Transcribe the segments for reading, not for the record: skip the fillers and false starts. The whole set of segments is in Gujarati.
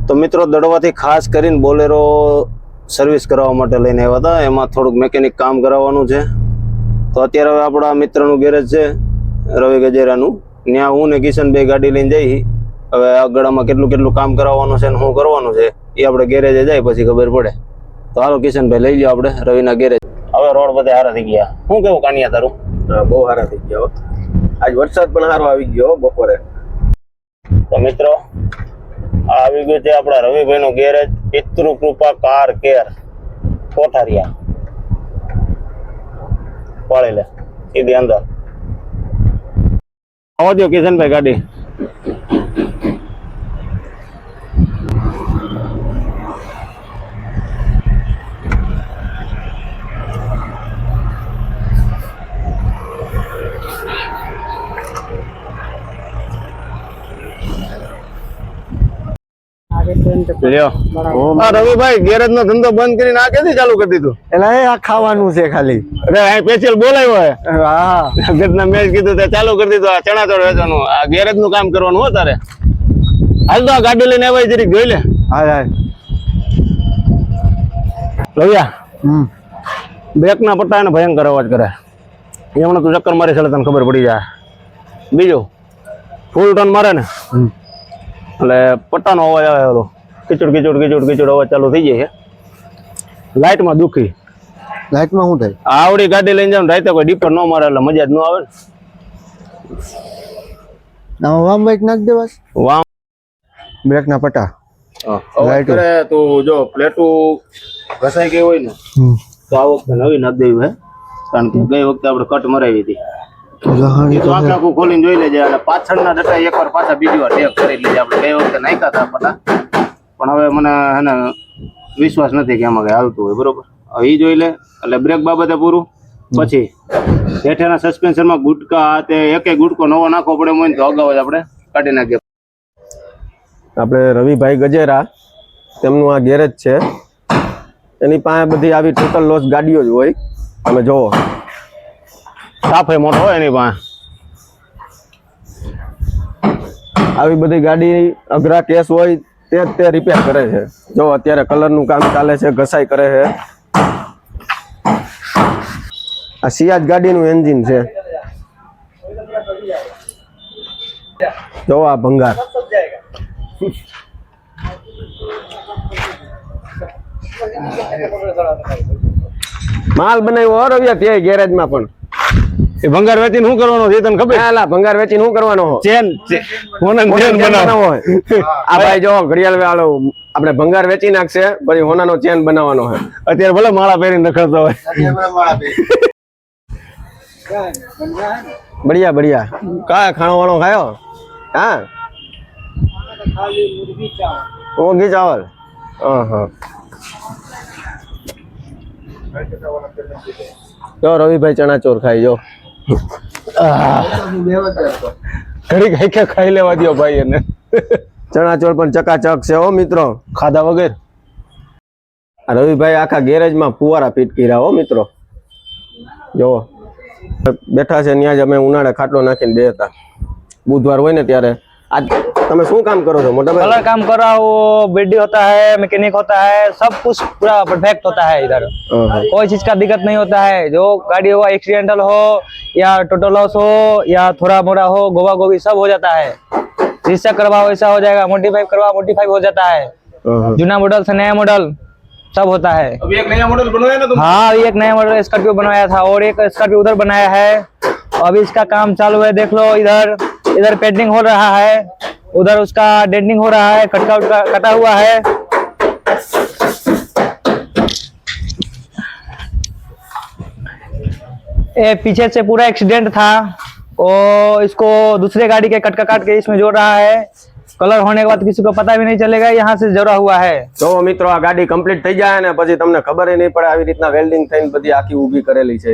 તો મિત્રો દડવાથી ખાસ કરીને બોલેરો સર્વિસ કરાવવા માટે લઈને આવ્યા હતા. એમાં થોડુંક મેકેનિક કામ કરાવવાનું છે. તો અત્યારે હવે આપણા મિત્રનું ગેરેજ છે રવિ ગજેરાનું. ત્યાં હું ને કિશનભાઈ ગાડી લઈને જઈ. હવે આગળમાં કેટલું કામ કરાવવાનું છે ને શું કરવાનું છે એ આપણે ગેરેજે જાય પછી ખબર પડે. તો હાલો કિશનભાઈ લઈ જાઓ આપણે રવિના ગેરેજ. હવે રોડ બધા સારા થઈ ગયા. શું કેવું કાનિયા તારું? બહુ સારા થઈ ગયા. આજ વરસાદ પણ સારો આવી ગયો બપોરે. તો મિત્રો આ આવી ગયું છે આપણા રવિભાઈ નું ગેરેજ, પિતૃ કૃપા કાર કેર કોઠારિયા. પાળી લે સીધી અંદર આવવા દો કિશનભાઈ ગાડી. રવિભાઈ ગેરેજ નો ધંધો બંધ કરીને આ ક્યાંથી ચાલુ કરી દીધું? એટલે આ ખાવાનું છે ખાલી. અરે સ્પેશિયલ બોલાવ્યો હે. હા ગેરના મેચ કીધું તે ચાલુ કરી દીધું. આ ચણાચોળ વેચવાનું, આ ગેરેજ નું કામ કરવાનું હો તારે. હાલ તો આ ગાડી લઈને આવ્યા જરીક જોઈ લે. હા રવિયા બ્રેક ના પટ્ટા એને ભયંકર અવાજ કરે. એમણે તું ચક્કર મારી છે તને ખબર પડી જાય. બીજું ફૂલ ટર્ન મારે ને એટલે પટ્ટાનો અવાજ આવે હતો. કીચડ અવાજ ચાલુ થઈ જાય છે. લાઇટમાં દુખી. લાઇટમાં શું થાય? આવડી ગાડી લઈને જાવ રાતે કોઈ ડીપર ન મારે એટલે મજા જ ન આવે ને. વામ બાઈક નાખ દેવાસ. વામ બ્રેક ના પટ્ટા અવાજ કરે તો જો પ્લેટું ઘસાઈ ગઈ હોય ને તો આ વખતે નવી નાખ દેવી હે. કારણ કે ગઈ વખતે આપણે કટ મરાવી હતી. આખું ખોલીને જોઈ લેજે અને પાછળના ડટા એકવાર પાછા બીજી વાર ટેપ કરી લેજે. આપણે ગઈ વખતે નાખ્યા હતા પટ્ટા, પણ હવે મને એને વિશ્વાસ નથી કે એમાં કઈ હાલતું હોય. બરોબર એ જોઈ લે. એટલે બ્રેક બાબતે પૂરું. પછી હેઠેના સસ્પેન્શનમાં ગુટકા તે એક ગુટકો નવો નાખવો પડે હોય ને તો અગાઉ જ આપણે કાઢી નાખીએ. આપણે રવિભાઈ ગજેરા તેમનું આ ગેરેજ છે. એની પાસે બધી આવી ટોટલ લોસ ગાડીઓ જ હોય. તમે જોવો સાફે મોટો હોય એની પાસે. આવી બધી ગાડી અઘરા કેસ હોય તે રિપેર કરે છે. જો અત્યારે કલરનું કામ ચાલે છે, ઘસાઈ કરે છે. આ સિયાજ ગાડીનું એન્જિન છે. જો આ ભંગાર. માલ બનાવ્યો રવિયા ત્યાં ગેરેજમાં પણ. એ ભંગાર વેચીને શું કરવાનો છે તને ખબર? હાલા ભંગાર વેચીને શું કરવાનો? ચેન બનાવવાનો હોય. આ ભાઈ જો ઘડિયાળ વાળો આપણે ભંગાર વેચી નાખશે પછી હોનાનો ચેન બનાવવાનો છે. અત્યારે ભલે માળા પહેરીને રખડતો હોય. બઢિયા બઢિયા. કા ખાણો વાળો ખાયો? હા ઓગી ચાવલ. જો રવિભાઈ ચણા ચોર ખાઈ જો. ઘડી કઈ ખાઈ લેવા દો ભાઈ એને. ચણા ચોર પણ ચકાચક છે હો મિત્રો, ખાધા વગર. રવિભાઈ આખા ગેરેજમાં ફુવારા ફીટ કર્યા હો મિત્રો. જો બેઠા છે ત્યાં જ અમે ઉનાળે ખાટલો નાખીને બેહતા. બુધવાર હોય ને ત્યારે. आज તમે શું काम करो છો? मोटा भाई कलर काम कर रहा हूँ, बीडी होता है, मैकेनिक होता है, सब कुछ पूरा परफेक्ट होता है इधर. कोई चीज का दिक्कत नहीं होता है. जो गाड़ी हो एक्सीडेंटल हो या टोटल लॉस हो या थोड़ा मोड़ा हो, गोवा गोभी सब हो जाता है. शीशा करवाओ वैसा हो जाएगा, मॉडिफाई करवाओ मॉडिफाई हो जाता है. जूना मॉडल से नया मॉडल सब होता है. अभी एक नया मॉडल बनवाया ना तुम? हाँ अभी एक नया मॉडल स्कॉर्पियो बनवाया था और एक स्कॉर्पियो उधर बनाया है. अभी इसका काम चालू है. देख लो इधर इधर पेंटिंग हो रहा है, उधर उसका डेंटिंग हो रहा है, कटका कटा हुआ है. ये पीछे से पूरा एक्सीडेंट था और इसको दूसरे गाड़ी के कटका काट के इसमें जोड़ रहा है. कलर होने के बाद किसी को पता भी नहीं चलेगा यहाँ से जोड़ा हुआ है. તો મિત્રો આ ગાડી કમ્પ્લીટ થઈ જાય ને પછી તમને ખબર નહીં પડે. આવી રીતના વેલ્ડિંગ થઈને બધી આખી ઊભી કરેલી છે.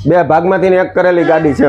બે ભાગમાંથી એક કરેલી ગાડી છે.